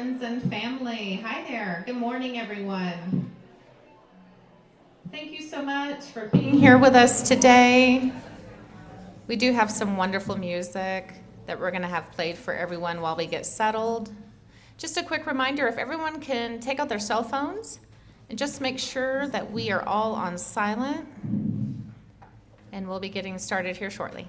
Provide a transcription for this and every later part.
friends and family. Hi there. Good morning, everyone. Thank you so much for being here with us today. We do have some wonderful music that we're going to have played for everyone while we get settled. Just a quick reminder, if everyone can take out their cell phones and just make sure that we are all on silent, and we'll be getting started here shortly.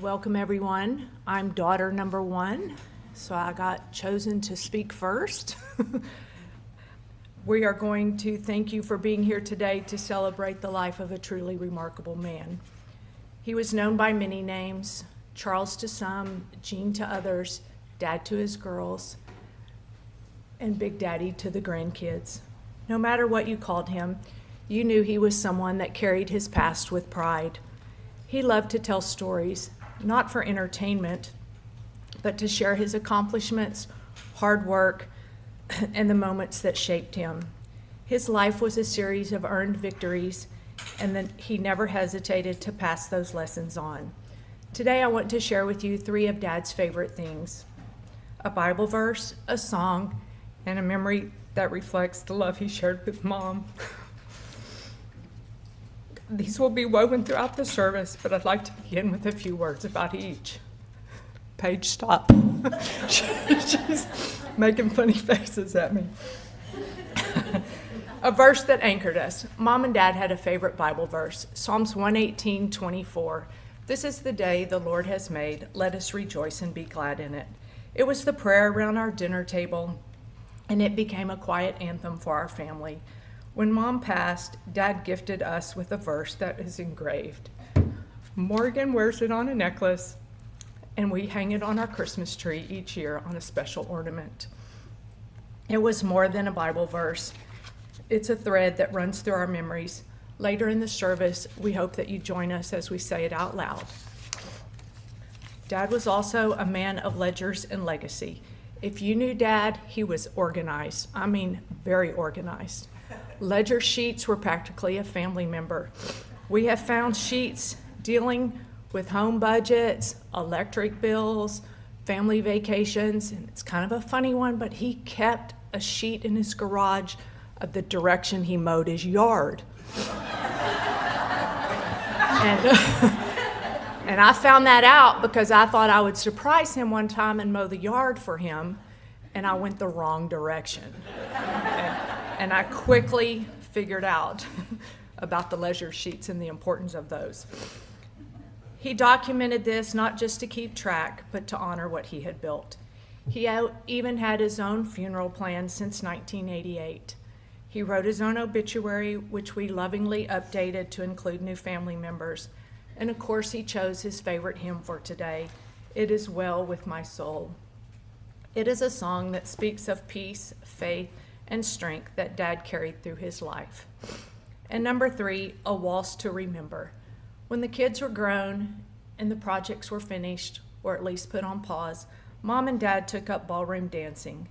Welcome, everyone. I'm daughter number one, so I got chosen to speak first. We are going to thank you for being here today to celebrate the life of a truly remarkable man. He was known by many names: Charles to some, Gene to others, Dad to his girls, and Big Daddy to the grandkids. No matter what you called him, you knew he was someone that carried his past with pride. He loved to tell stories, not for entertainment, but to share his accomplishments, hard work, and the moments that shaped him. His life was a series of earned victories, and then he never hesitated to pass those lessons on. Today I want to share with you 3 of Dad's favorite things: a Bible verse, a song, and a memory that reflects the love he shared with Mom. These will be woven throughout the service, but I'd like to begin with a few words about each. Paige, stop. She's making funny faces at me. A verse that anchored us. Mom and Dad had a favorite Bible verse, Psalms 118:24. This is the day the Lord has made. Let us rejoice and be glad in it. It was the prayer around our dinner table, and it became a quiet anthem for our family. When Mom passed, Dad gifted us with a verse that is engraved. Morgan wears it on a necklace, and we hang it on our Christmas tree each year on a special ornament. It was more than a Bible verse. It's a thread that runs through our memories. Later in the service, we hope that you join us as we say it out loud. Dad was also a man of ledgers and legacy. If you knew Dad, he was organized. I mean, very organized. Ledger sheets were practically a family member. We have found sheets dealing with home budgets, electric bills, family vacations, and it's kind of a funny one, but he kept a sheet in his garage of the direction he mowed his yard. And I found that out because I thought I would surprise him one time and mow the yard for him, and I went the wrong direction. And I quickly figured out about the leisure sheets and the importance of those. He documented this not just to keep track, but to honor what he had built. He even had his own funeral plan since 1988. He wrote his own obituary, which we lovingly updated to include new family members. And of course, he chose his favorite hymn for today, It Is Well With My Soul. It is a song that speaks of peace, faith, and strength that Dad carried through his life. And number 3, a waltz to remember. When the kids were grown and the projects were finished, or at least put on pause, Mom and Dad took up ballroom dancing.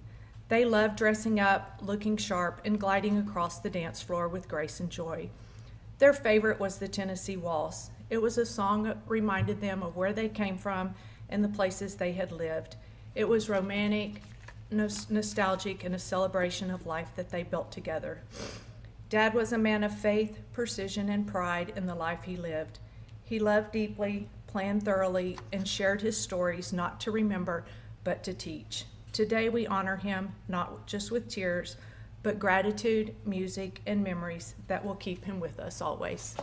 They loved dressing up, looking sharp, and gliding across the dance floor with grace and joy. Their favorite was the Tennessee Waltz. It was a song that reminded them of where they came from and the places they had lived. It was romantic, nostalgic, and a celebration of life that they built together. Dad was a man of faith, precision, and pride in the life he lived. He loved deeply, planned thoroughly, and shared his stories not to remember, but to teach. Today we honor him not just with tears, but gratitude, music, and memories that will keep him with us always.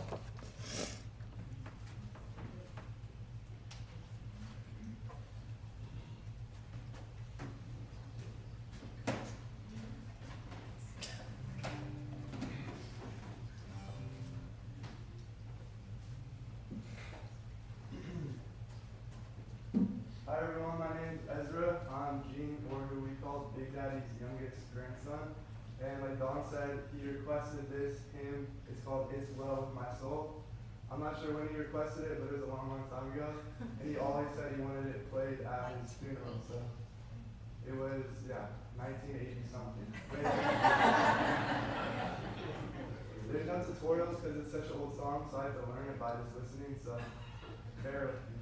Hi everyone, my name is Ezra. I'm Eugene, or who we call Big Daddy's youngest grandson. And like Don said, he requested this hymn. It's called It's Well With My Soul. I'm not sure when he requested it, but it was a long time ago. And he always said he wanted it played at his funeral. So it was, 1980 something. There's no tutorials because it's such an old song, so I had to learn it by just listening. So bear with me.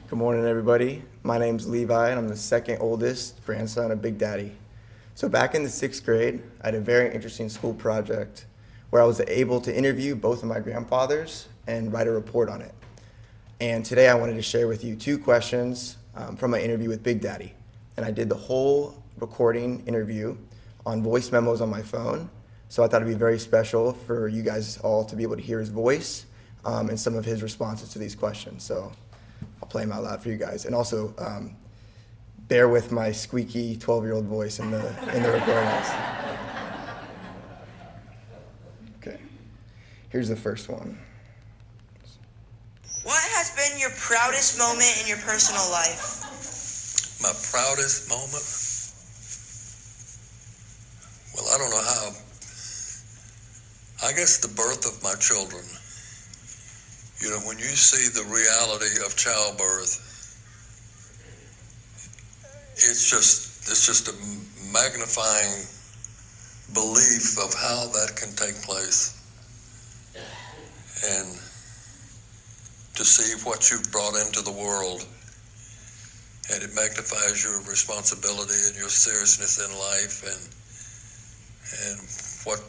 Good morning, everybody. My name's Levi, and I'm the second oldest grandson of Big Daddy. So back in the 6th grade, I had a very interesting school project where I was able to interview both of my grandfathers and write a report on it. And today I wanted to share with you 2 questions from my interview with Big Daddy. And I did the whole recording interview on voice memos on my phone. So I thought it'd be very special for you guys all to be able to hear his voice and some of his responses to these questions. So I'll play them out loud for you guys. And also, bear with my squeaky 12-year-old voice in the recordings. Okay, here's the first one. What has been your proudest moment in your personal life? My proudest moment? Well, I don't know how. I guess the birth of my children. You know, when you see the reality of childbirth, it's just a magnifying belief of how that can take place. And to see what you've brought into the world, and it magnifies your responsibility and your seriousness in life and what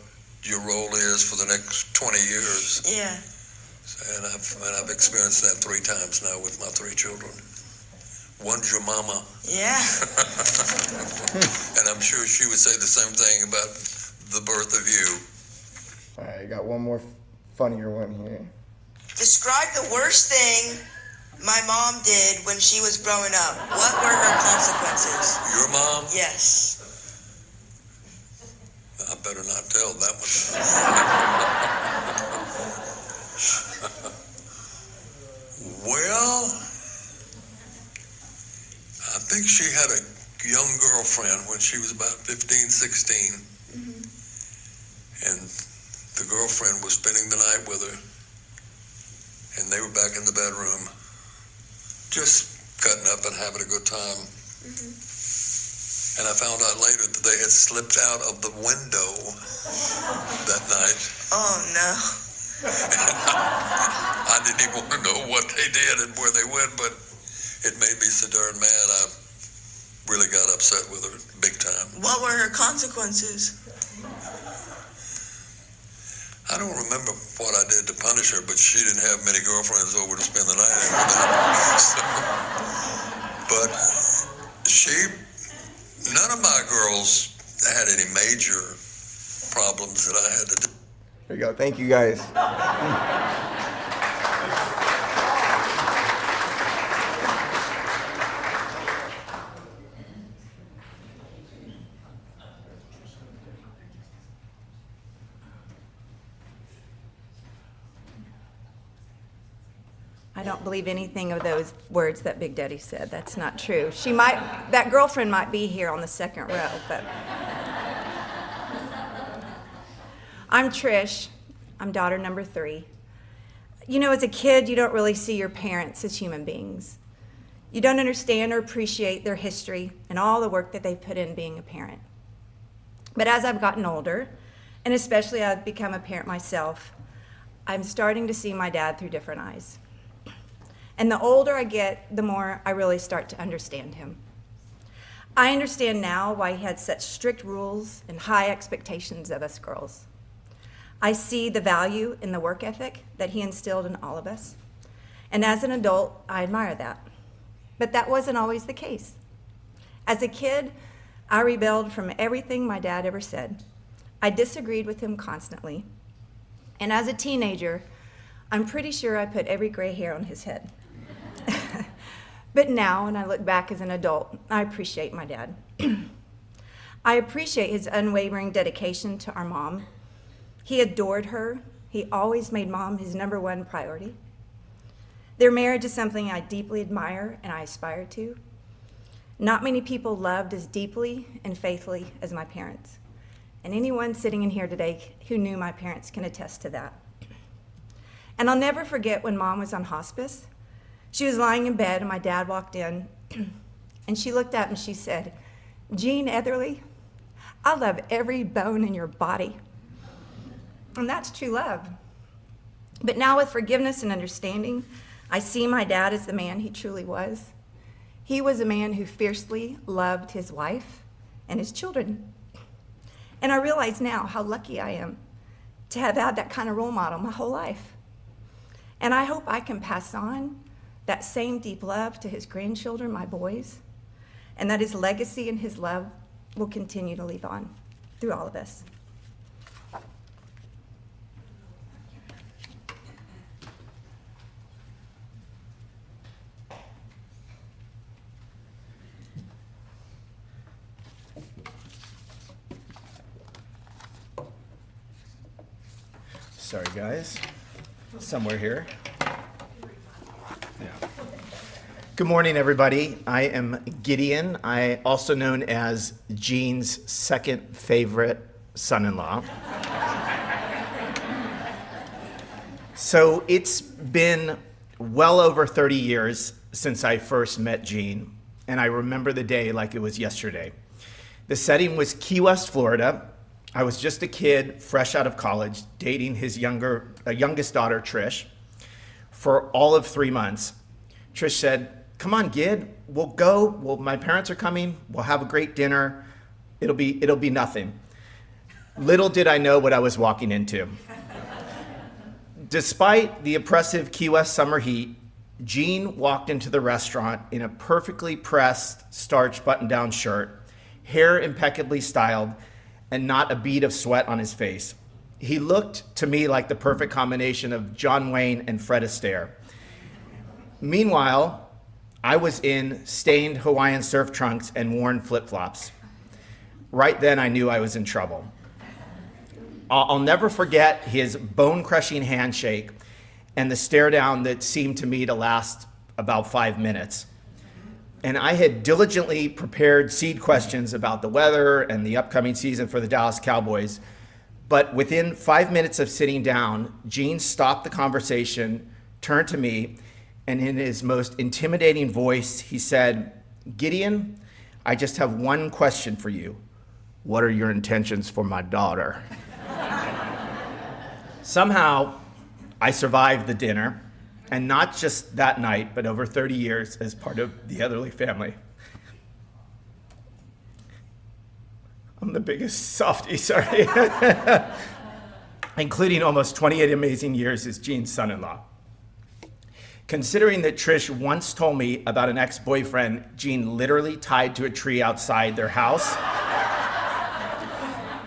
your role is for the next 20 years. Yeah. And I've experienced that 3 times now with my 3 children. One's your mama. Yeah. And I'm sure she would say the same thing about the birth of you. All right, I got one more funnier one here. Describe the worst thing my mom did when she was growing up. What were her consequences? Your mom? Yes. I better not tell that one. Well, I think she had a young girlfriend when she was about 15, 16. Mm-hmm. And the girlfriend was spending the night with her. And they were back in the bedroom, just cutting up and having a good time. Mm-hmm. And I found out later that they had slipped out of the window that night. Oh, no. I didn't even want to know what they did and where they went, but it made me so darn mad. I really got upset with her big time. What were her consequences? I don't remember what I did to punish her, but she didn't have many girlfriends over to spend the night with. So, but none of my girls had any major problems that I had to do. There you go. Thank you, guys. I don't believe anything of those words that Big Daddy said. That's not true. That girlfriend might be here on the second row, but. I'm Trish. I'm daughter number 3. You know, as a kid, you don't really see your parents as human beings. You don't understand or appreciate their history and all the work that they've put in being a parent. But as I've gotten older, and especially I've become a parent myself, I'm starting to see my dad through different eyes. And the older I get, the more I really start to understand him. I understand now why he had such strict rules and high expectations of us girls. I see the value in the work ethic that he instilled in all of us. And as an adult, I admire that. But that wasn't always the case. As a kid, I rebelled from everything my dad ever said. I disagreed with him constantly. And as a teenager, I'm pretty sure I put every gray hair on his head. But now, when I look back as an adult, I appreciate my dad. I appreciate his unwavering dedication to our mom. He adored her. He always made mom his number 1 priority. Their marriage is something I deeply admire and I aspire to. Not many people loved as deeply and faithfully as my parents. And anyone sitting in here today who knew my parents can attest to that. And I'll never forget when Mom was on hospice. She was lying in bed and my dad walked in and she looked up and she said, "Gene Eatherly, I love every bone in your body." And that's true love. But now with forgiveness and understanding, I see my dad as the man he truly was. He was a man who fiercely loved his wife and his children. And I realize now how lucky I am to have had that kind of role model my whole life. And I hope I can pass on that same deep love to his grandchildren, my boys, and that his legacy and his love will continue to live on through all of us. Sorry, guys. Somewhere here. Yeah. Good morning, everybody. I am Gideon. I also known as Gene's second favorite son-in-law. So it's been well over 30 years since I first met Gene, and I remember the day like it was yesterday. The setting was Key West, Florida. I was just a kid, fresh out of college, dating his youngest daughter, Trish, for all of 3 months. Trish said, "Come on, Gid, we'll go. Well, my parents are coming. We'll have a great dinner. It'll be nothing." Little did I know what I was walking into. Despite the oppressive Key West summer heat, Gene walked into the restaurant in a perfectly pressed, starched button-down shirt, hair impeccably styled, and not a bead of sweat on his face. He looked to me like the perfect combination of John Wayne and Fred Astaire. Meanwhile, I was in stained Hawaiian surf trunks and worn flip-flops. Right then, I knew I was in trouble. I'll never forget his bone-crushing handshake and the stare down that seemed to me to last about 5 minutes. And I had diligently prepared seed questions about the weather and the upcoming season for the Dallas Cowboys. But within 5 minutes of sitting down, Gene stopped the conversation, turned to me, and in his most intimidating voice, he said, "Gideon, I just have one question for you. What are your intentions for my daughter?" Somehow, I survived the dinner. And not just that night, but over 30 years as part of the Eatherly family. I'm the biggest softie, sorry. Including almost 28 amazing years as Gene's son-in-law. Considering that Trish once told me about an ex-boyfriend Gene literally tied to a tree outside their house,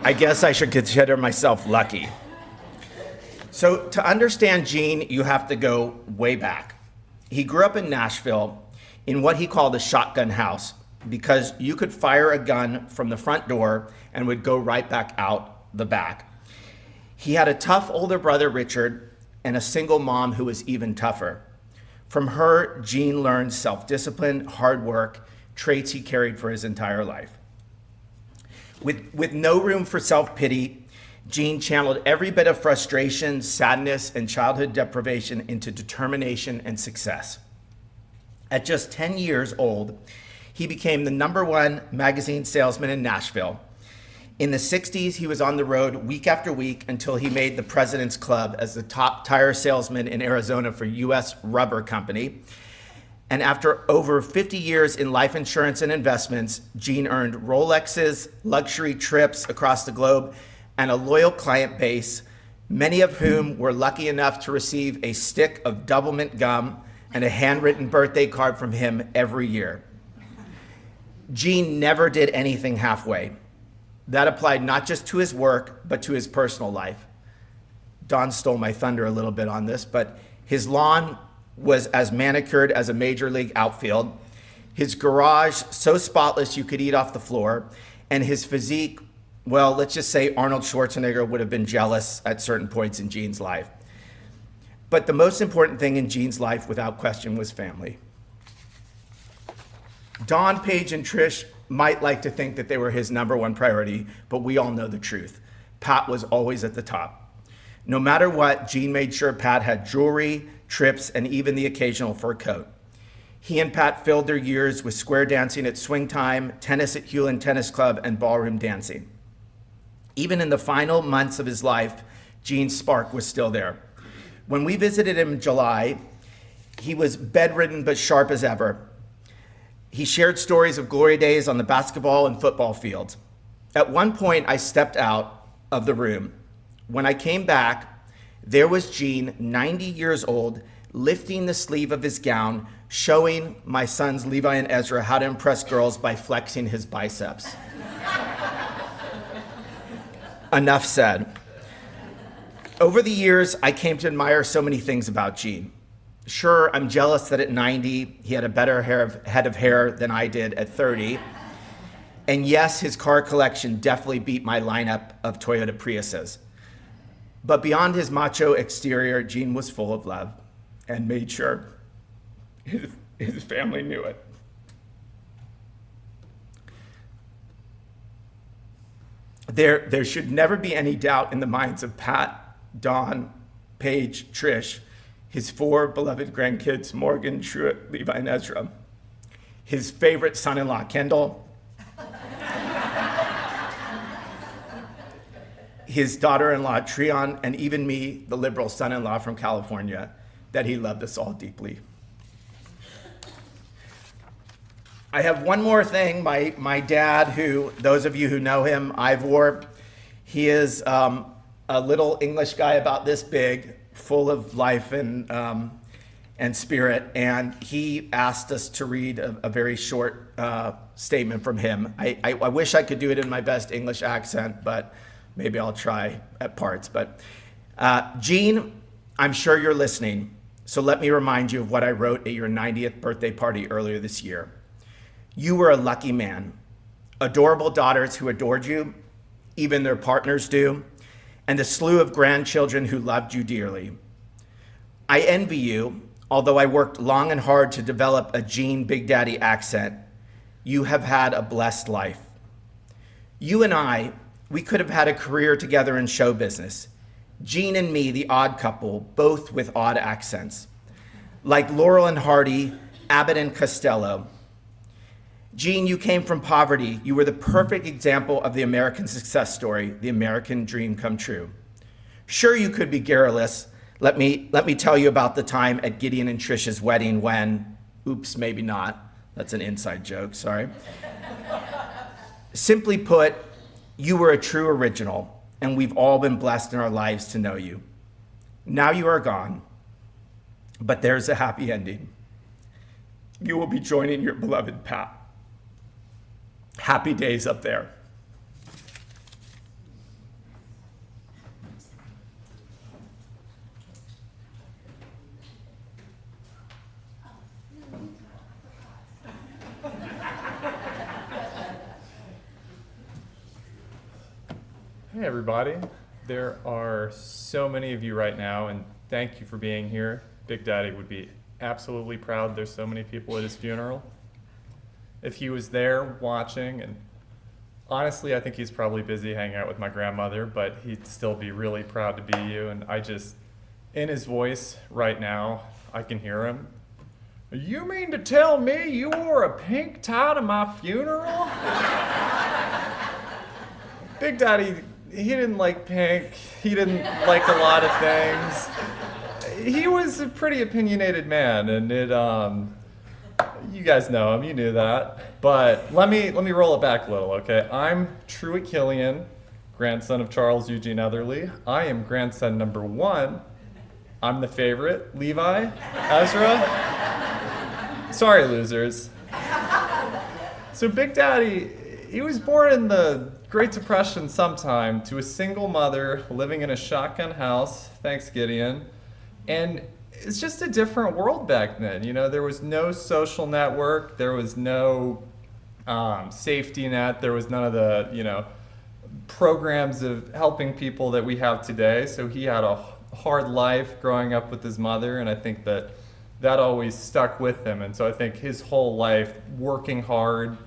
I guess I should consider myself lucky. So to understand Gene, you have to go way back. He grew up in Nashville in what he called a shotgun house because you could fire a gun from the front door and would go right back out the back. He had a tough older brother, Richard, and a single mom who was even tougher. From her, Gene learned self-discipline, hard work, traits he carried for his entire life. With no room for self-pity, Gene channeled every bit of frustration, sadness, and childhood deprivation into determination and success. At just 10 years old, he became the #1 magazine salesman in Nashville. In the 60s, he was on the road week after week until he made the President's Club as the top tire salesman in Arizona for U.S. Rubber Company. And after over 50 years in life insurance and investments, Gene earned Rolexes, luxury trips across the globe, and a loyal client base, many of whom were lucky enough to receive a stick of Doublemint gum and a handwritten birthday card from him every year. Gene never did anything halfway. That applied not just to his work, but to his personal life. Don stole my thunder a little bit on this, but his lawn was as manicured as a major league outfield, his garage so spotless you could eat off the floor, and his physique, well, let's just say Arnold Schwarzenegger would have been jealous at certain points in Gene's life. But the most important thing in Gene's life, without question, was family. Dawn, Paige, and Trish might like to think that they were his #1 priority, but we all know the truth. Pat was always at the top. No matter what, Gene made sure Pat had jewelry, trips, and even the occasional fur coat. He and Pat filled their years with square dancing at Swing Time, tennis at Hewlin Tennis Club, and ballroom dancing. Even in the final months of his life, Gene's spark was still there. When we visited him in July, He was bedridden but sharp as ever. He shared stories of glory days on the basketball and football fields. At one point, I stepped out of the room. When I came back, there was Gene, 90 years old, lifting the sleeve of his gown, showing my sons Levi and Ezra how to impress girls by flexing his biceps. Enough said. Over the years, I came to admire so many things about Gene. Sure, I'm jealous that at 90, he had a better head of hair than I did at 30. And yes, his car collection definitely beat my lineup of Toyota Priuses. But beyond his macho exterior, Gene was full of love and made sure his family knew it. There should never be any doubt in the minds of Pat, Dawn, Paige, Trish, his 4 beloved grandkids, Morgan, Truett, Levi, and Ezra, his favorite son-in-law, Kendall, his daughter-in-law, Treon, and even me, the liberal son-in-law from California, that he loved us all deeply. I have one more thing. My dad, who, those of you who know him, Ivor, he is a little English guy about this big, full of life and spirit, and he asked us to read a very short statement from him. I wish I could do it in my best English accent, but maybe I'll try at parts. But Gene, I'm sure you're listening, so let me remind you of what I wrote at your 90th birthday party earlier this year. You were a lucky man. Adorable daughters who adored you, even their partners do, and a slew of grandchildren who loved you dearly. I envy you, although I worked long and hard to develop a Gene Big Daddy accent. You have had a blessed life. You and I, we could have had a career together in show business. Gene and me, the odd couple, both with odd accents. Like Laurel and Hardy, Abbott and Costello. Gene, you came from poverty. You were the perfect example of the American success story, the American dream come true. Sure, you could be garrulous. Let me tell you about the time at Gideon and Trish's wedding when, oops, maybe not. That's an inside joke, sorry. Simply put, you were a true original, and we've all been blessed in our lives to know you. Now you are gone, but there's a happy ending. You will be joining your beloved Pat. Happy days up there. Hey everybody, there are so many of you right now, and thank you for being here. Big Daddy would be absolutely proud there's so many people at his funeral. If he was there watching, and honestly I think he's probably busy hanging out with my grandmother, but he'd still be really proud to be you, and in his voice right now, I can hear him. You mean to tell me you wore a pink tie to my funeral? Big Daddy, he didn't like pink. He didn't like a lot of things. He was a pretty opinionated man, and you guys know him, you knew that. But let me roll it back a little, okay? I'm Truett Killian, grandson of Charles Eugene Eatherly. I am grandson number 1. I'm the favorite. Levi, Ezra. Sorry, losers. So Big Daddy, he was born in the Great Depression sometime to a single mother living in a shotgun house, thanks Gideon, and it's just a different world back then. You know, there was no social network, there was no safety net, there was none of the, programs of helping people that we have today. So he had a hard life growing up with his mother, and I think that always stuck with him. And so I think his whole life working hard,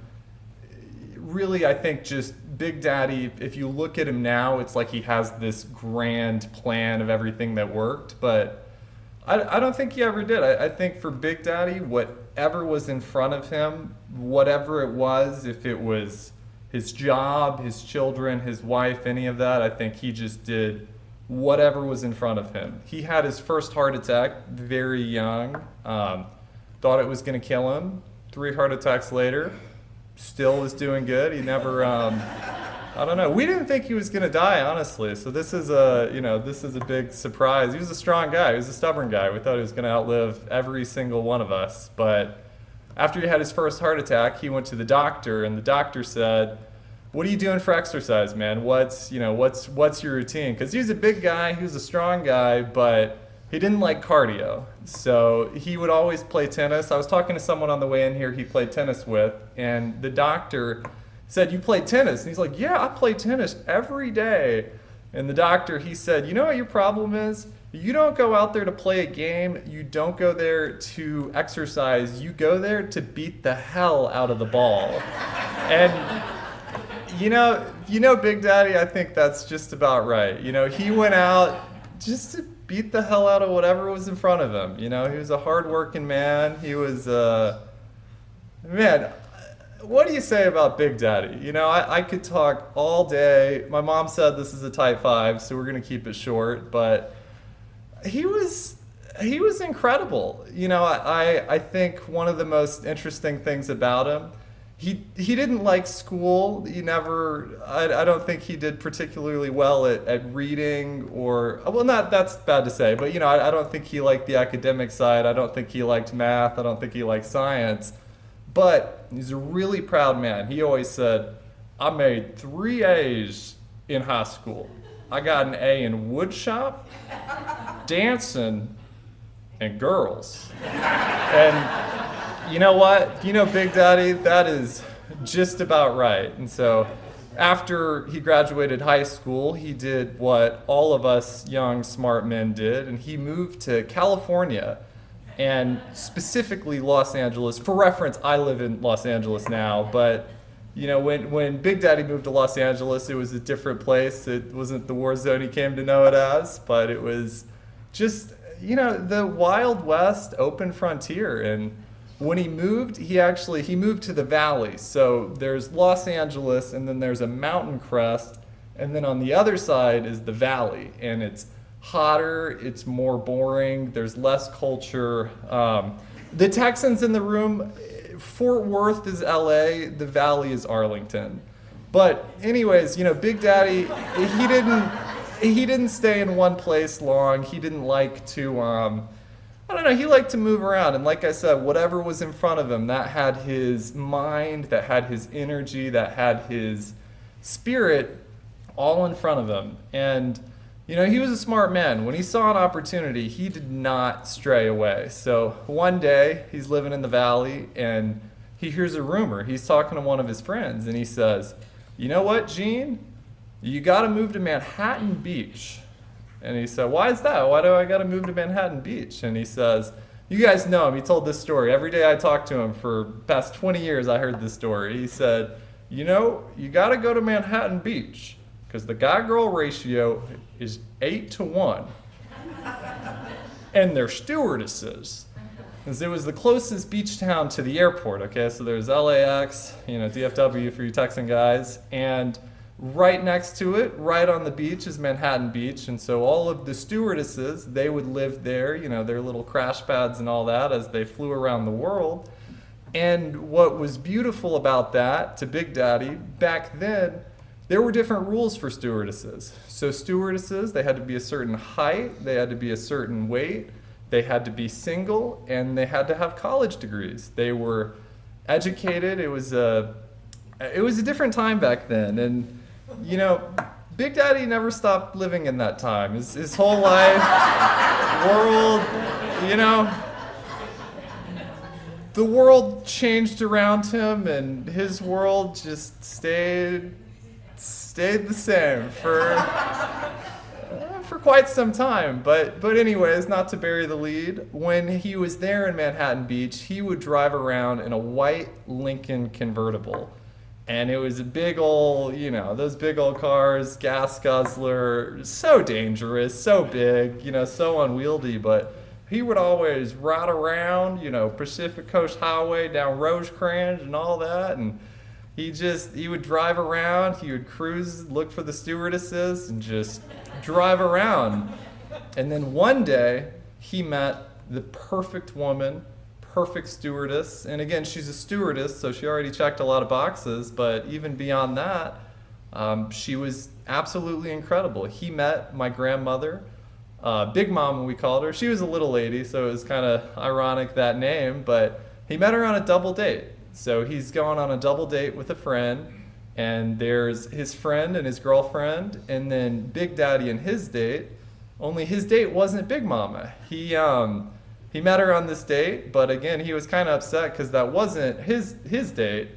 really, I think just Big Daddy, if you look at him now, it's like he has this grand plan of everything that worked, but I don't think he ever did. I think for Big Daddy, whatever was in front of him, whatever it was, if it was his job, his children, his wife, any of that, I think he just did whatever was in front of him. He had his first heart attack very young, thought it was going to kill him. 3 heart attacks later, still was doing good. He never, I don't know. We didn't think he was going to die, honestly. So this is a big surprise. He was a strong guy. He was a stubborn guy. We thought he was going to outlive every single one of us. But after he had his first heart attack, he went to the doctor, and the doctor said, "What are you doing for exercise, man? What's your routine?" Because he was a big guy, he was a strong guy, but he didn't like cardio. So he would always play tennis. I was talking to someone on the way in here he played tennis with, and the doctor said, "You play tennis?" And he's like, "Yeah, I play tennis every day." And the doctor, he said, "You know what your problem is? You don't go out there to play a game. You don't go there to exercise. You go there to beat the hell out of the ball." And you know, Big Daddy, I think that's just about right. He went out just to beat the hell out of whatever was in front of him. He was a hard-working man. He was, man, what do you say about Big Daddy? I could talk all day. My mom said this is a type 5, so we're going to keep it short, but he was incredible. I think one of the most interesting things about him, he didn't like school. I don't think he did particularly well at reading that's bad to say, but I don't think he liked the academic side. I don't think he liked math. I don't think he liked science, but he's a really proud man. He always said, "I made 3 A's in high school. I got an A in woodshop, dancing, and girls." And you know what? Big Daddy, that is just about right. And so after he graduated high school, he did what all of us young, smart men did, and he moved to California, and specifically Los Angeles. For reference, I live in Los Angeles now, but when Big Daddy moved to Los Angeles, it was a different place. It wasn't the war zone he came to know it as, but it was just, the Wild West, open frontier. And when he moved, he moved to the valley. So there's Los Angeles, and then there's a mountain crest, and then on the other side is the valley, and it's hotter, it's more boring, there's less culture. The Texans in the room, Fort Worth is LA, the valley is Arlington. But anyways, Big Daddy, he didn't stay in one place long. He didn't like to, I don't know, he liked to move around. And like I said, whatever was in front of him, that had his mind, that had his energy, that had his spirit all in front of him. And he was a smart man. When he saw an opportunity, he did not stray away. So one day, he's living in the valley, and he hears a rumor. He's talking to one of his friends, and he says, "You know what, Gene? You got to move to Manhattan Beach." And he said, "Why is that? Why do I got to move to Manhattan Beach?" And he says, you guys know him. He told this story. Every day I talked to him for the past 20 years, I heard this story. He said, "You got to go to Manhattan Beach because the guy-girl ratio is 8-to-1. And they're stewardesses." Because it was the closest beach town to the airport, okay? So there's LAX, DFW for you Texan guys, and right next to it, right on the beach, is Manhattan Beach. And so all of the stewardesses, they would live there, their little crash pads and all that as they flew around the world. And what was beautiful about that, to Big Daddy, back then, there were different rules for stewardesses. So stewardesses, they had to be a certain height, they had to be a certain weight, they had to be single, and they had to have college degrees. They were educated. It was a different time back then. And, Big Daddy never stopped living in that time. His whole life, the world changed around him, and his world just stayed the same for quite some time. But anyways, not to bury the lead, when he was there in Manhattan Beach, he would drive around in a white Lincoln convertible. And it was a big old, those big old cars, gas guzzler, so dangerous, so big, so unwieldy. But he would always ride around, Pacific Coast Highway down Rosecrans and all that. And He would drive around, he would cruise, look for the stewardesses, and just drive around. And then one day, he met the perfect woman, perfect stewardess. And again, she's a stewardess, so she already checked a lot of boxes, but even beyond that, she was absolutely incredible. He met my grandmother, Big Mama we called her. She was a little lady, so it was kind of ironic, that name, but he met her on a double date. So he's going on a double date with a friend, and there's his friend and his girlfriend, and then Big Daddy and his date. Only his date wasn't Big Mama. He met her on this date, but again, he was kind of upset because that wasn't his date.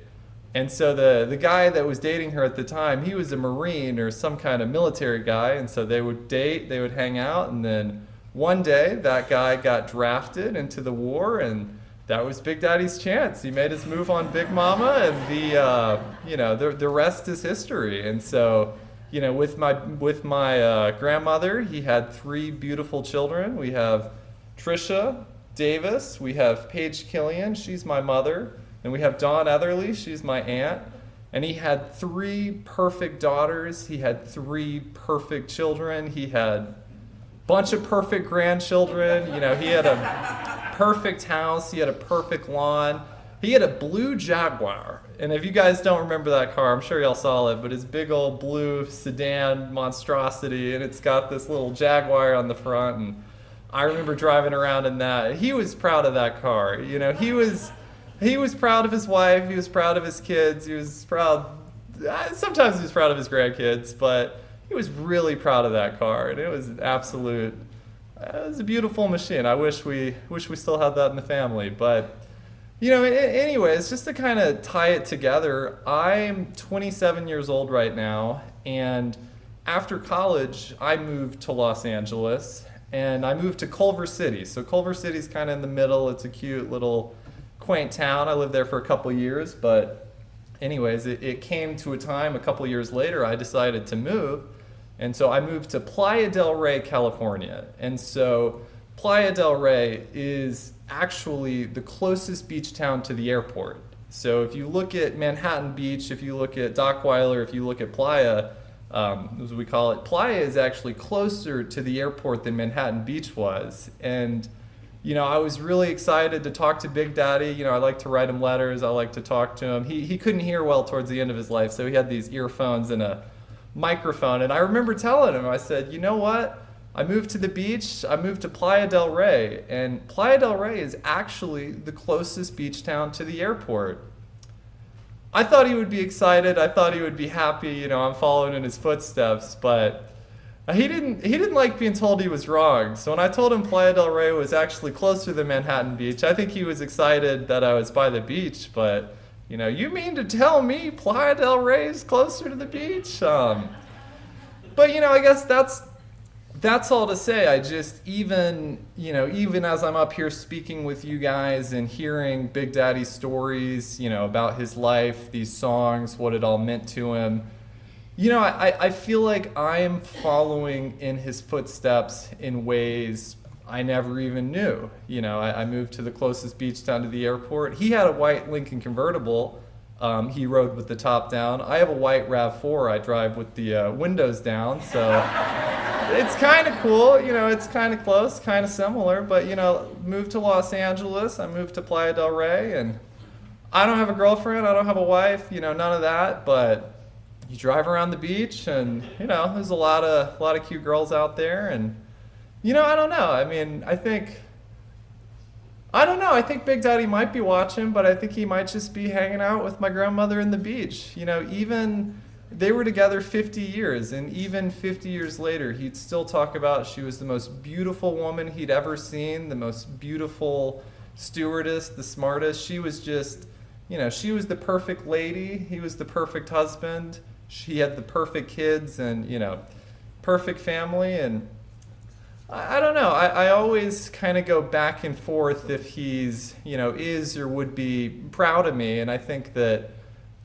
And so the guy that was dating her at the time, he was a Marine or some kind of military guy, and so they would date, they would hang out, and then one day that guy got drafted into the war, and that was Big Daddy's chance. He made his move on Big Mama, and the rest is history. And so, with my grandmother, he had 3 beautiful children. We have Trisha Davis, we have Paige Killian, she's my mother, and we have Dawn Eatherly, she's my aunt. And he had 3 perfect daughters. He had 3 perfect children. He had a bunch of perfect grandchildren. He had a perfect house. He had a perfect lawn. He had a blue Jaguar. And if you guys don't remember that car, I'm sure y'all saw it, but it's big old blue sedan monstrosity, and it's got this little Jaguar on the front. And I remember driving around in that. He was proud of that car. He was proud of his wife. He was proud of his kids. He was proud. Sometimes he was proud of his grandkids, but he was really proud of that car, and it was an absolute. It was a beautiful machine. I wish we still had that in the family. But, anyways, just to kind of tie it together, I'm 27 years old right now, and after college, I moved to Los Angeles, and I moved to Culver City. So Culver City's kind of in the middle. It's a cute little quaint town. I lived there for a couple years, but anyways, it came to a time a couple years later I decided to move. And so I moved to Playa del Rey, California. And so Playa del Rey is actually the closest beach town to the airport. So if you look at Manhattan Beach, if you look at Dockweiler, if you look at Playa, as we call it, Playa is actually closer to the airport than Manhattan Beach was. And I was really excited to talk to Big Daddy. I like to write him letters. I like to talk to him. He couldn't hear well towards the end of his life, so he had these earphones and a microphone. And I remember telling him, I said, you know what? I moved to the beach. I moved to Playa del Rey. And Playa del Rey is actually the closest beach town to the airport. I thought he would be excited. I thought he would be happy. I'm following in his footsteps. But he didn't like being told he was wrong. So when I told him Playa del Rey was actually closer than Manhattan Beach, I think he was excited that I was by the beach. But, you mean to tell me Playa del Rey is closer to the beach? But, I guess that's all to say. I just, even as I'm up here speaking with you guys and hearing Big Daddy's stories, about his life, these songs, what it all meant to him, I feel like I'm following in his footsteps in ways I never even knew. I moved to the closest beach town to the airport. He had a white Lincoln convertible. He rode with the top down. I have a white RAV4. I drive with the windows down. So it's kind of cool. It's kind of close, kind of similar. But, moved to Los Angeles. I moved to Playa del Rey. And I don't have a girlfriend. I don't have a wife. None of that. But you drive around the beach, and there's a lot of cute girls out there, and I don't know. I think Big Daddy might be watching, but I think he might just be hanging out with my grandmother in the beach. Even they were together 50 years, and even 50 years later, he'd still talk about she was the most beautiful woman he'd ever seen, the most beautiful stewardess, the smartest. She was just, she was the perfect lady. He was the perfect husband. She had the perfect kids and, perfect family. And I don't know. I always kind of go back and forth if he's, is or would be proud of me. And I think that,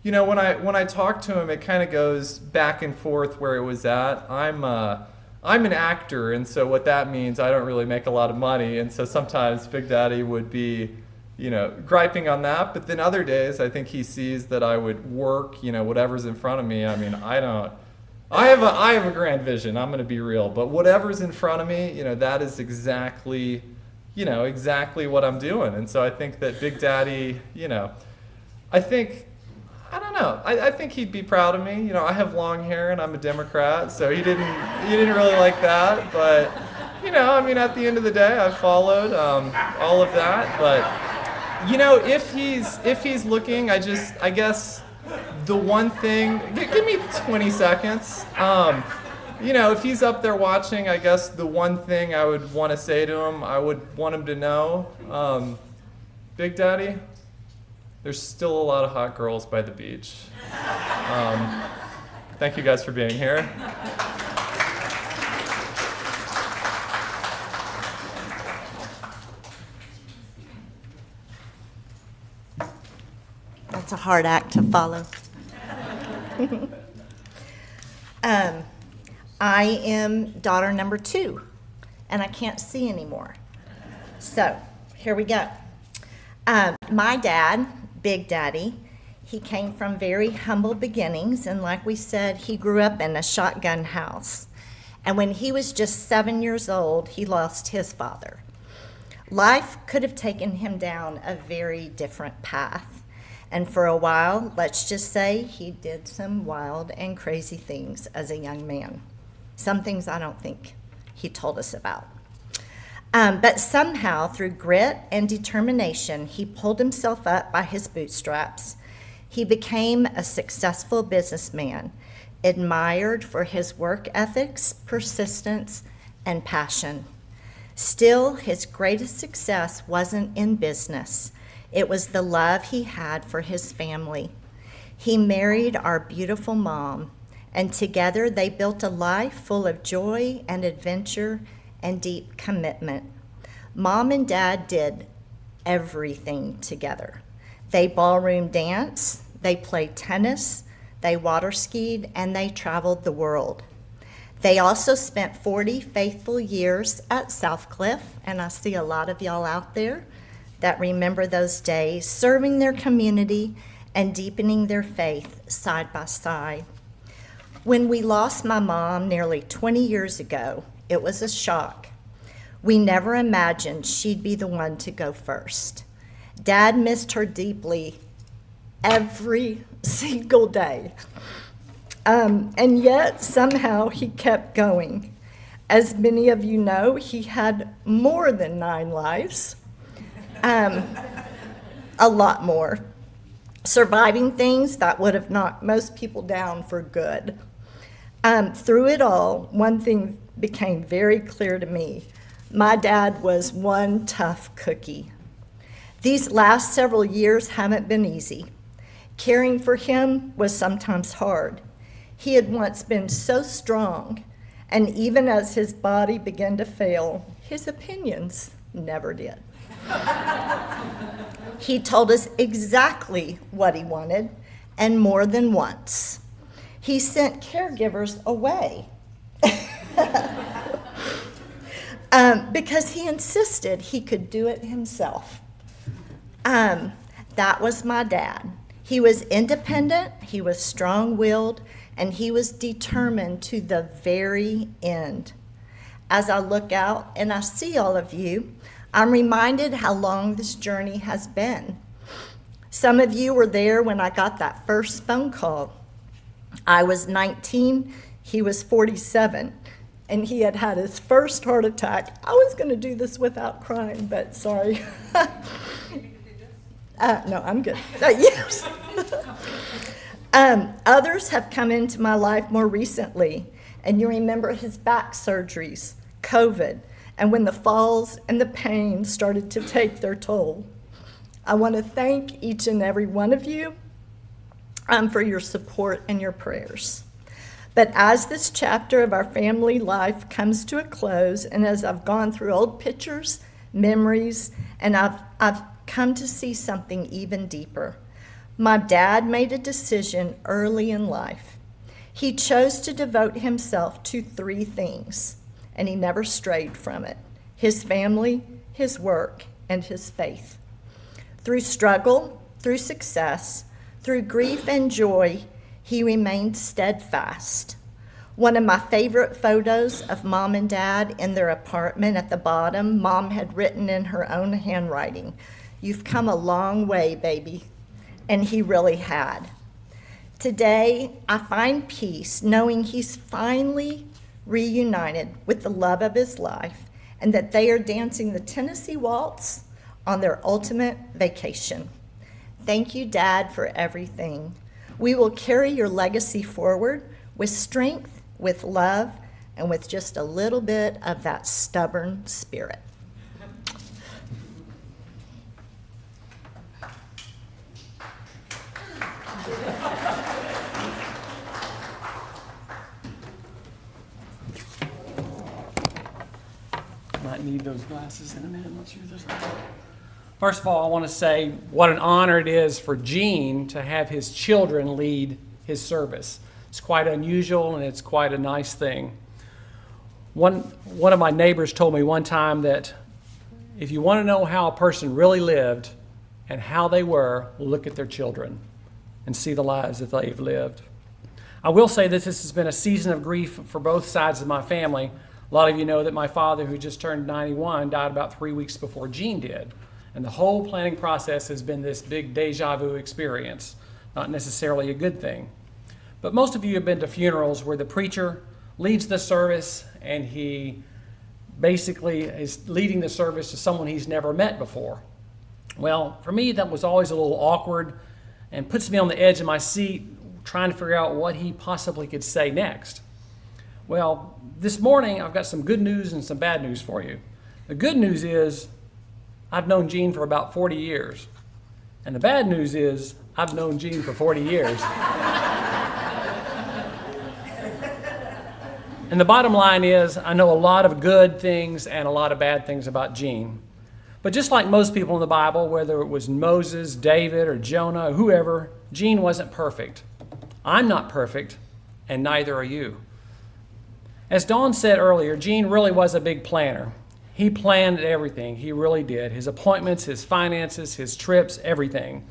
when I talk to him, it kind of goes back and forth where it was at. I'm an actor, and so what that means, I don't really make a lot of money. And so sometimes Big Daddy would be, griping on that. But then other days, I think he sees that I would work, whatever's in front of me. I mean, I have a grand vision. I'm going to be real. But whatever's in front of me, that is exactly what I'm doing. And so I think that Big Daddy, I don't know. I think he'd be proud of me. I have long hair and I'm a Democrat, so he didn't really like that. But at the end of the day, I followed all of that. But if he's looking, I guess the one thing. Give me 20 seconds. If he's up there watching, I guess the one thing I would want to say to him, I would want him to know, Big Daddy, there's still a lot of hot girls by the beach. Thank you guys for being here. That's a hard act to follow. I am daughter number 2, and I can't see anymore. So here we go. My dad, Big Daddy, he came from very humble beginnings, and like we said, he grew up in a shotgun house. And when he was just 7 years old, he lost his father. Life could have taken him down a very different path. And for a while, let's just say he did some wild and crazy things as a young man. Some things I don't think he told us about. But somehow, through grit and determination, he pulled himself up by his bootstraps. He became a successful businessman, admired for his work ethics, persistence, and passion. Still, his greatest success wasn't in business. It was the love he had for his family. He married our beautiful mom, and together they built a life full of joy and adventure and deep commitment. Mom and Dad did everything together. They ballroom danced, they played tennis, they water skied, and they traveled the world. They also spent 40 faithful years at Southcliff, and I see a lot of y'all out there that remember those days, serving their community and deepening their faith side by side. When we lost my mom nearly 20 years ago, it was a shock. We never imagined she'd be the one to go first. Dad missed her deeply every single day. And yet, somehow, he kept going. As many of you know, he had more than 9 lives. A lot more. Surviving things that would have knocked most people down for good. Through it all, one thing became very clear to me. My dad was one tough cookie. These last several years haven't been easy. Caring for him was sometimes hard. He had once been so strong, and even as his body began to fail, his opinions never did. He told us exactly what he wanted, and more than once. He sent caregivers away because he insisted he could do it himself. That was my dad. He was independent, he was strong-willed, and he was determined to the very end. As I look out and I see all of you, I'm reminded how long this journey has been. Some of you were there when I got that first phone call. I was 19, he was 47, and he had had his first heart attack. I was going to do this without crying, but sorry. No, I'm good. Yes. Others have come into my life more recently, and you remember his back surgeries, COVID, and when the falls and the pain started to take their toll. I want to thank each and every one of you for your support and your prayers. But as this chapter of our family life comes to a close, and as I've gone through old pictures, memories, and I've come to see something even deeper. My dad made a decision early in life. He chose to devote himself to 3 things, and he never strayed from it: his family, his work, and his faith. Through struggle, through success, through grief and joy, he remained steadfast. One of my favorite photos of Mom and Dad in their apartment at the bottom, Mom had written in her own handwriting, "You've come a long way, baby." And he really had. Today, I find peace knowing he's finally reunited with the love of his life and that they are dancing the Tennessee Waltz on their ultimate vacation. Thank you, Dad, for everything. We will carry your legacy forward with strength, with love, and with just a little bit of that stubborn spirit. Might need those glasses in a minute. Let's use this. First of all, I want to say what an honor it is for Gene to have his children lead his service. It's quite unusual and it's quite a nice thing. One of my neighbors told me one time that if you want to know how a person really lived and how they were, look at their children and see the lives that they've lived. I will say that this has been a season of grief for both sides of my family. A lot of you know that my father, who just turned 91, died about 3 weeks before Gene did. And the whole planning process has been this big deja vu experience, not necessarily a good thing. But most of you have been to funerals where the preacher leads the service and he basically is leading the service to someone he's never met before. Well, for me, that was always a little awkward and puts me on the edge of my seat trying to figure out what he possibly could say next. Well, this morning I've got some good news and some bad news for you. The good news is I've known Gene for about 40 years. And the bad news is I've known Gene for 40 years. And the bottom line is I know a lot of good things and a lot of bad things about Gene. But just like most people in the Bible, whether it was Moses, David, or Jonah, or whoever, Gene wasn't perfect. I'm not perfect, and neither are you. As Dawn said earlier, Gene really was a big planner. He planned everything. He really did. His appointments, his finances, his trips, everything.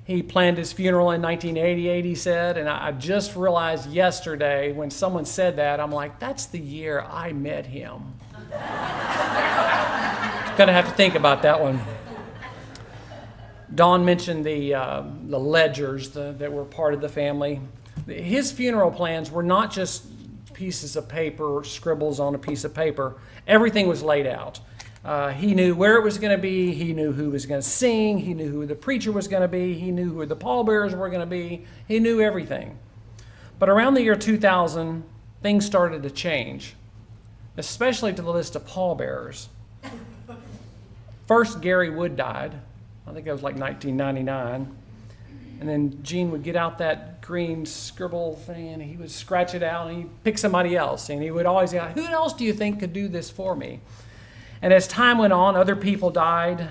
He planned his funeral in 1988, he said, and I just realized yesterday when someone said that, I'm like, that's the year I met him. Gonna have to think about that one. Dawn mentioned the ledgers that were part of the family. His funeral plans were not just pieces of paper, scribbles on a piece of paper. Everything was laid out. He knew where it was going to be. He knew who was going to sing. He knew who the preacher was going to be. He knew who the pallbearers were going to be. He knew everything. But around the year 2000, things started to change, especially to the list of pallbearers. First, Gary Wood died. I think that was like 1999. And then Gene would get out that green scribble thing and he would scratch it out and he'd pick somebody else. And he would always say, who else do you think could do this for me? And as time went on, other people died,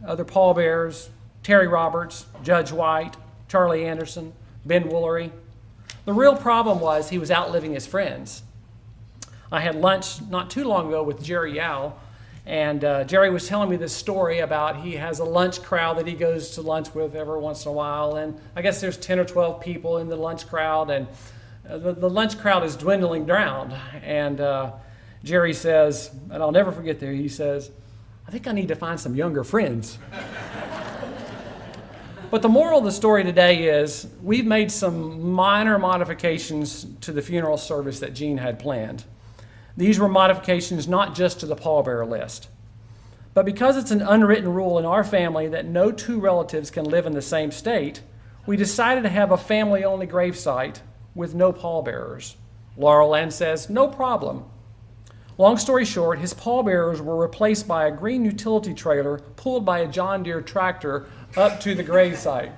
other pallbearers, Terry Roberts, Judge White, Charlie Anderson, Ben Woolery. The real problem was he was outliving his friends. I had lunch not too long ago with Jerry Yao, and Jerry was telling me this story about he has a lunch crowd that he goes to lunch with every once in a while, and I guess there's 10 or 12 people in the lunch crowd, and the lunch crowd is dwindling down, and Jerry says, and I'll never forget there, he says, I think I need to find some younger friends. But the moral of the story today is we've made some minor modifications to the funeral service that Gene had planned. These were modifications not just to the pallbearer list, but because it's an unwritten rule in our family that no two relatives can live in the same state, we decided to have a family-only gravesite with no pallbearers. Laurel Ann says, no problem. Long story short, his pallbearers were replaced by a green utility trailer pulled by a John Deere tractor up to the gravesite.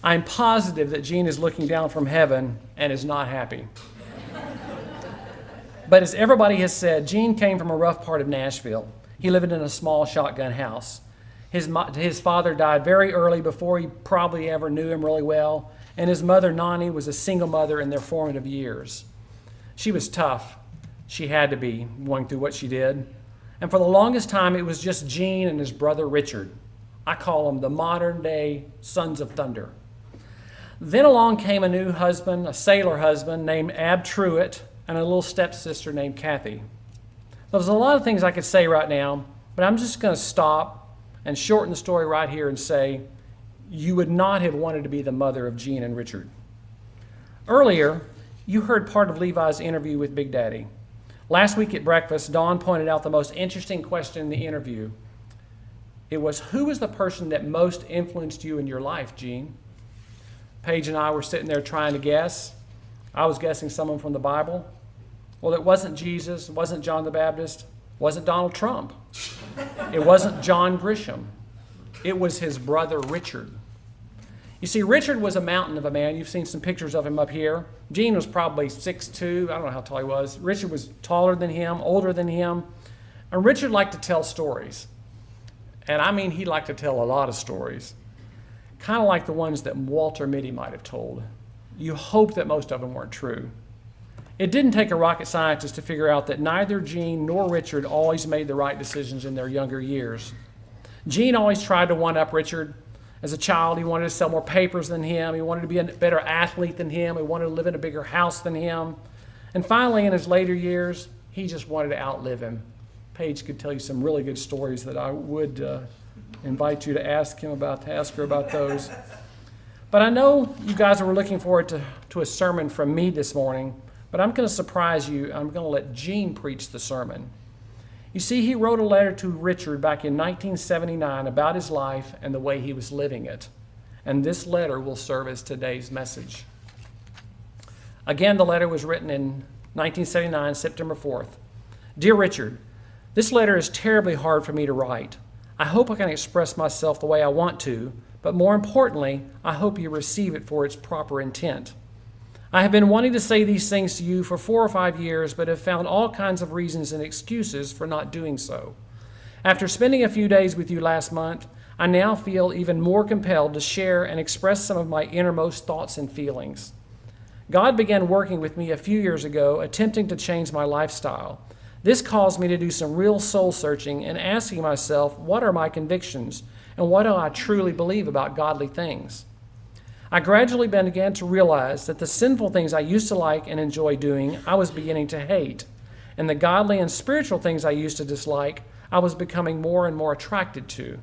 I'm positive that Gene is looking down from heaven and is not happy. But as everybody has said, Gene came from a rough part of Nashville. He lived in a small shotgun house. His father died very early before he probably ever knew him really well, and his mother, Nani, was a single mother in their formative years. She was tough. She had to be, going through what she did. And for the longest time, it was just Gene and his brother Richard. I call them the modern day sons of thunder. Then along came a new husband, a sailor husband named Ab Truitt, and a little stepsister named Kathy. There's a lot of things I could say right now, but I'm just going to stop and shorten the story right here and say, you would not have wanted to be the mother of Gene and Richard. Earlier, you heard part of Levi's interview with Big Daddy. Last week at breakfast, Dawn pointed out the most interesting question in the interview. It was, who was the person that most influenced you in your life, Gene? Paige and I were sitting there trying to guess. I was guessing someone from the Bible. Well, it wasn't Jesus, it wasn't John the Baptist, it wasn't Donald Trump. It wasn't John Grisham. It was his brother Richard. You see, Richard was a mountain of a man. You've seen some pictures of him up here. Gene was probably 6'2". I don't know how tall he was. Richard was taller than him, older than him. And Richard liked to tell stories. And I mean, he liked to tell a lot of stories. Kind of like the ones that Walter Mitty might have told. You hope that most of them weren't true. It didn't take a rocket scientist to figure out that neither Gene nor Richard always made the right decisions in their younger years. Gene always tried to one-up Richard. As a child, he wanted to sell more papers than him. He wanted to be a better athlete than him. He wanted to live in a bigger house than him. And finally, in his later years, he just wanted to outlive him. Paige could tell you some really good stories that I would invite you to ask her about those. But I know you guys were looking forward to a sermon from me this morning, but I'm going to surprise you. I'm going to let Gene preach the sermon. You see, he wrote a letter to Richard back in 1979 about his life and the way he was living it. And this letter will serve as today's message. Again, the letter was written in 1979, September 4th. Dear Richard, this letter is terribly hard for me to write. I hope I can express myself the way I want to, but more importantly, I hope you receive it for its proper intent. I have been wanting to say these things to you for 4 or 5 years, but have found all kinds of reasons and excuses for not doing so. After spending a few days with you last month, I now feel even more compelled to share and express some of my innermost thoughts and feelings. God began working with me a few years ago, attempting to change my lifestyle. This caused me to do some real soul searching and asking myself, what are my convictions and what do I truly believe about godly things? I gradually began to realize that the sinful things I used to like and enjoy doing, I was beginning to hate. And the godly and spiritual things I used to dislike, I was becoming more and more attracted to.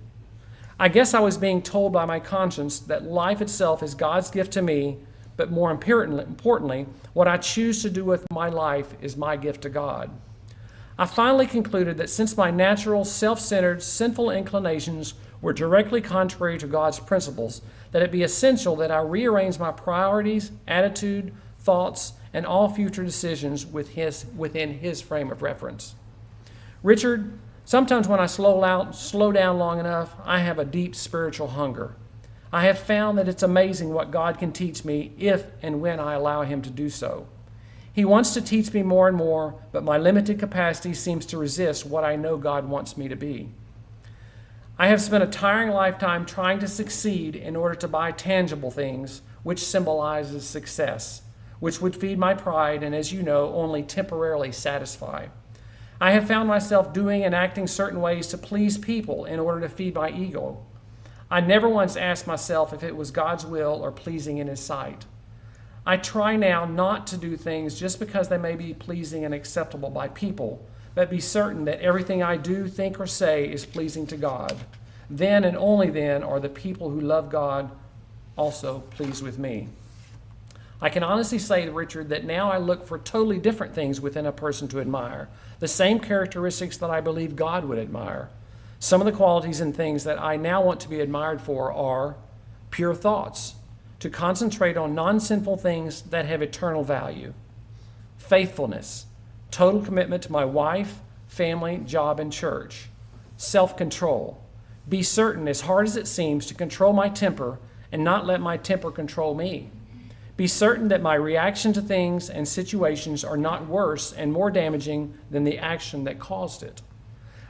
I guess I was being told by my conscience that life itself is God's gift to me, but more importantly, what I choose to do with my life is my gift to God. I finally concluded that since my natural, self-centered, sinful inclinations were directly contrary to God's principles, that it be essential that I rearrange my priorities, attitude, thoughts, and all future decisions within His frame of reference. Richard, sometimes when I slow down long enough, I have a deep spiritual hunger. I have found that it's amazing what God can teach me if and when I allow Him to do so. He wants to teach me more and more, but my limited capacity seems to resist what I know God wants me to be. I have spent a tiring lifetime trying to succeed in order to buy tangible things, which symbolizes success, which would feed my pride and, as you know, only temporarily satisfy. I have found myself doing and acting certain ways to please people in order to feed my ego. I never once asked myself if it was God's will or pleasing in His sight. I try now not to do things just because they may be pleasing and acceptable by people, but be certain that everything I do, think, or say is pleasing to God. Then and only then are the people who love God also pleased with me. I can honestly say, Richard, that now I look for totally different things within a person to admire, the same characteristics that I believe God would admire. Some of the qualities and things that I now want to be admired for are pure thoughts, to concentrate on non-sinful things that have eternal value, faithfulness, total commitment to my wife, family, job, and church, self-control, be certain, as hard as it seems, to control my temper and not let my temper control me. Be certain that my reaction to things and situations are not worse and more damaging than the action that caused it.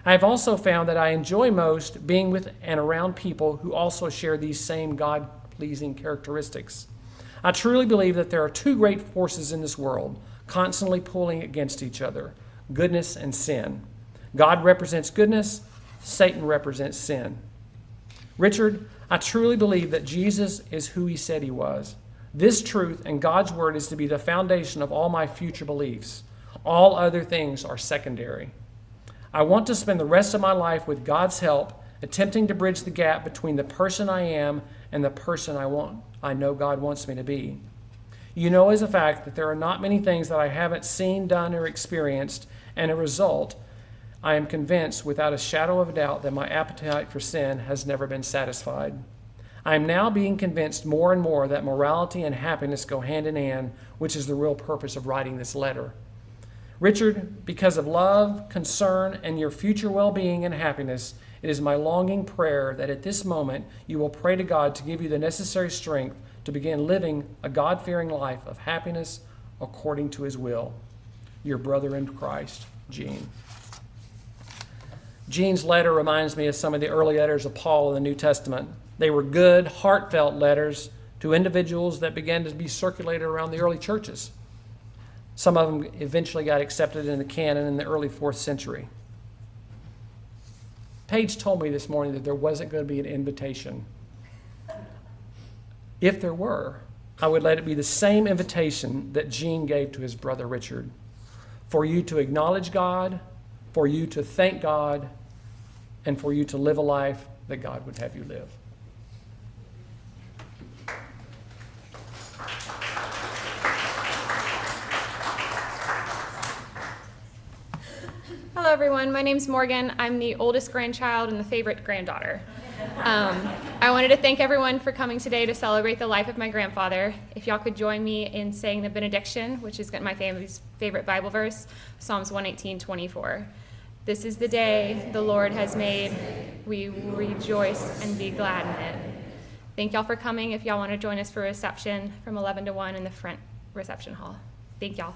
I have also found that I enjoy most being with and around people who also share these same God-pleasing characteristics. I truly believe that there are two great forces in this world, constantly pulling against each other, goodness and sin. God represents goodness, Satan represents sin. Richard, I truly believe that Jesus is who he said he was. This truth and God's word is to be the foundation of all my future beliefs. All other things are secondary. I want to spend the rest of my life with God's help, attempting to bridge the gap between the person I am and the person I know God wants me to be. You know as a fact that there are not many things that I haven't seen, done, or experienced, and as a result, I am convinced without a shadow of a doubt that my appetite for sin has never been satisfied. I am now being convinced more and more that morality and happiness go hand in hand, which is the real purpose of writing this letter. Richard, because of love, concern, and your future well-being and happiness, it is my longing prayer that at this moment you will pray to God to give you the necessary strength to begin living a God-fearing life of happiness according to his will. Your brother in Christ, Gene. Gene's letter reminds me of some of the early letters of Paul in the New Testament. They were good, heartfelt letters to individuals that began to be circulated around the early churches. Some of them eventually got accepted in the canon in the early 4th century. Paige told me this morning that there wasn't going to be an invitation. If there were, I would let it be the same invitation that Gene gave to his brother Richard, for you to acknowledge God, for you to thank God, and for you to live a life that God would have you live. Hello, everyone. My name's Morgan. I'm the oldest grandchild and the favorite granddaughter. I wanted to thank everyone for coming today to celebrate the life of my grandfather. If y'all could join me in saying the benediction, which is my family's favorite Bible verse, Psalms 118:24. This is the day the Lord has made. We will rejoice and be glad in it. Thank y'all for coming. If y'all want to join us for reception from 11 to 1 in the front reception hall. Thank y'all.